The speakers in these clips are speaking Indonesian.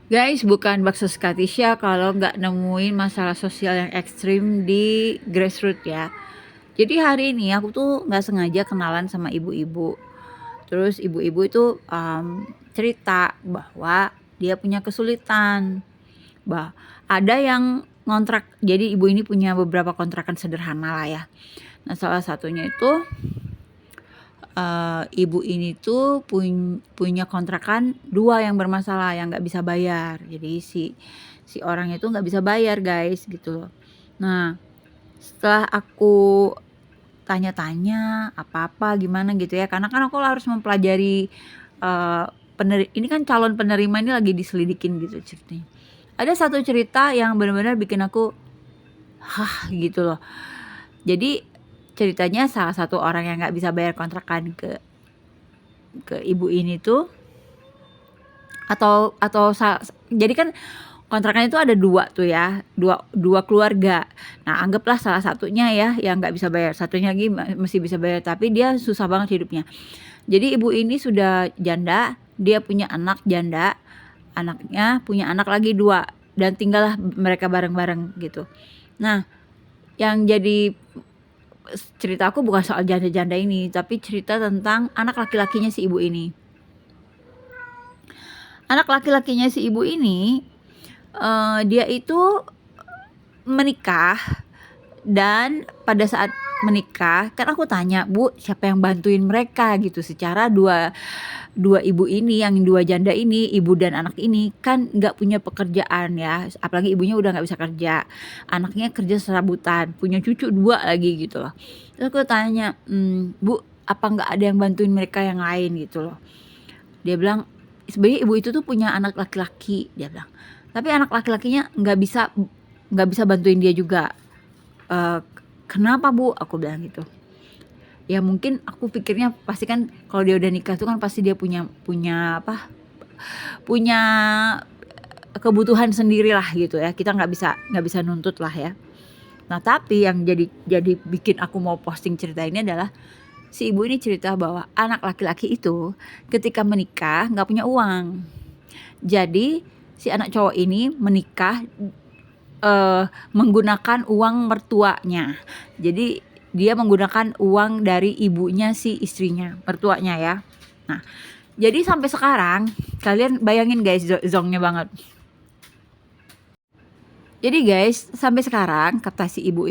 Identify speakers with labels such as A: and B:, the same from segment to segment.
A: Guys, bukan bakso Skatisya kalau nggak nemuin masalah sosial yang ekstrim di grassroots ya. Jadi hari ini aku tuh nggak sengaja kenalan sama ibu-ibu. Terus ibu-ibu itu cerita bahwa dia punya kesulitan. Ada yang ngontrak. Jadi ibu ini punya beberapa kontrakan sederhana lah ya. Nah, salah satunya itu ibu ini tuh punya kontrakan 2 yang bermasalah, yang nggak bisa bayar. Jadi si orang itu nggak bisa bayar guys, gitu loh. Nah, setelah aku tanya-tanya apa-apa gimana gitu ya, karena kan aku harus mempelajari, ini kan calon penerima ini lagi diselidikin gitu ceritanya. Ada satu cerita yang benar-benar bikin aku, hah gitu loh. Jadi ceritanya salah satu orang yang nggak bisa bayar kontrakan ke ibu ini tuh, jadi kan kontrakan itu ada 2 tuh ya, dua keluarga. Nah, anggaplah salah satunya ya yang nggak bisa bayar, satunya lagi masih bisa bayar, tapi dia susah banget hidupnya. Jadi ibu ini sudah janda, dia punya anak janda, anaknya punya anak lagi 2 dan tinggallah mereka bareng-bareng gitu. Nah, yang jadi cerita aku bukan soal janda-janda ini, tapi cerita tentang anak laki-lakinya si ibu ini. Anak laki-lakinya si ibu ini, dia itu menikah, dan pada saat menikah kan aku tanya, "Bu, siapa yang bantuin mereka?" gitu. Secara dua ibu ini, yang 2 janda ini, ibu dan anak ini kan nggak punya pekerjaan ya, apalagi ibunya udah nggak bisa kerja, anaknya kerja serabutan, punya cucu 2 lagi gitu loh. Terus aku tanya, "Bu, apa nggak ada yang bantuin mereka yang lain?" gitu loh. Dia bilang, sebenarnya ibu itu tuh punya anak laki-laki, dia bilang. Tapi anak laki-lakinya nggak bisa bantuin dia juga. Kenapa Bu? Aku bilang gitu. Ya mungkin aku pikirnya pasti kan kalau dia udah nikah tuh kan pasti dia punya punya kebutuhan sendiri lah gitu ya. Kita nggak bisa nuntut lah ya. Nah, tapi yang jadi bikin aku mau posting cerita ini adalah si ibu ini cerita bahwa anak laki-laki itu ketika menikah nggak punya uang. Jadi si anak cowok ini menikah menggunakan uang mertuanya. Jadi dia menggunakan uang dari ibunya si istrinya, mertuanya ya. Nah, jadi sampai sekarang kalian bayangin guys, zongnya banget. Jadi guys, sampai sekarang kata si ibu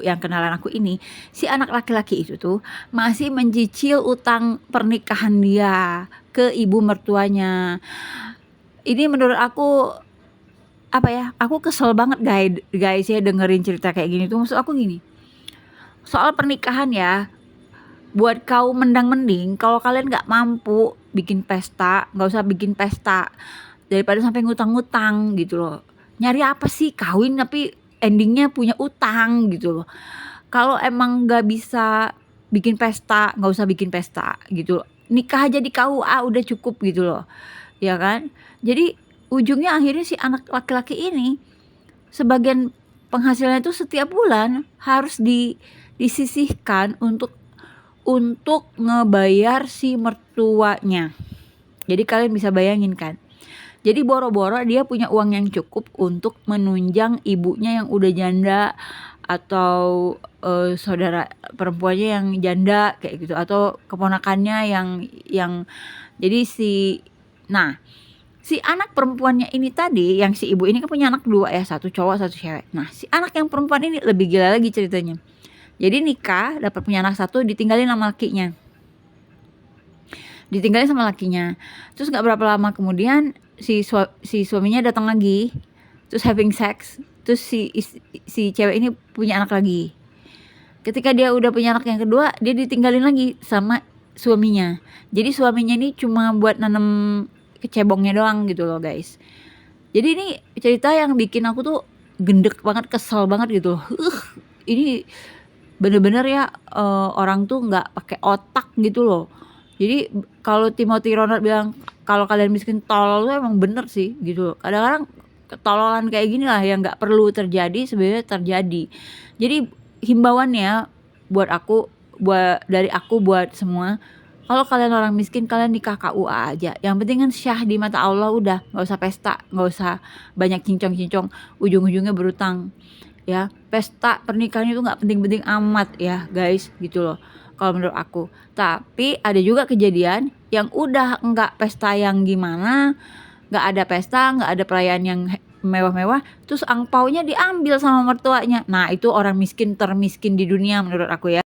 A: yang kenalan aku ini, si anak laki-laki itu tuh masih mencicil utang pernikahan dia ke ibu mertuanya. Ini menurut aku apa ya? Aku kesel banget guys ya dengerin cerita kayak gini tuh. Maksud aku gini, soal pernikahan ya, buat kaum mendang-mending, kalau kalian nggak mampu bikin pesta, nggak usah bikin pesta daripada sampai ngutang-ngutang gitu loh. Nyari apa sih kawin tapi endingnya punya utang gitu loh. Kalau emang nggak bisa bikin pesta, nggak usah bikin pesta gitu loh. Nikah aja di KUA udah cukup gitu loh, ya kan? Jadi ujungnya akhirnya si anak laki-laki ini sebagian penghasilannya itu setiap bulan harus disisihkan untuk ngebayar si mertuanya. Jadi kalian bisa bayangin kan. Jadi boro-boro dia punya uang yang cukup untuk menunjang ibunya yang udah janda, atau saudara perempuannya yang janda kayak gitu, atau keponakannya yang jadi nah si anak perempuannya ini tadi, yang si ibu ini kan punya anak 2 ya, 1 cowok 1 cewek. Nah, si anak yang perempuan ini lebih gila lagi ceritanya. Jadi nikah, dapat punya anak 1, ditinggalin sama lakinya. Terus nggak berapa lama kemudian si suaminya datang lagi, terus having sex, terus si cewek ini punya anak lagi. Ketika dia udah punya anak yang kedua, dia ditinggalin lagi sama suaminya. Jadi suaminya ini cuma buat nanam kecebongnya doang gitu loh guys. Jadi ini cerita yang bikin aku tuh gendek banget, kesel banget gitu. Ini bener-bener ya, orang tuh nggak pakai otak gitu loh. Jadi kalau Timothy Ronald bilang kalau kalian miskin tolol tuh emang bener sih gitu loh. Kadang-kadang ketololan kayak gini lah yang nggak perlu terjadi sebenarnya terjadi. Jadi himbauannya dari aku buat semua, Kalau kalian orang miskin, kalian nikah KUA aja, yang penting kan syah di mata Allah udah, nggak usah pesta, nggak usah banyak cincong-cincong, ujung-ujungnya berutang, ya. Pesta pernikahan itu nggak penting-penting amat ya guys, gitu loh, kalau menurut aku. Tapi ada juga kejadian yang udah nggak pesta yang gimana, nggak ada pesta, nggak ada perayaan yang mewah-mewah, terus angpaonya diambil sama mertuanya. Nah itu orang miskin termiskin di dunia menurut aku ya.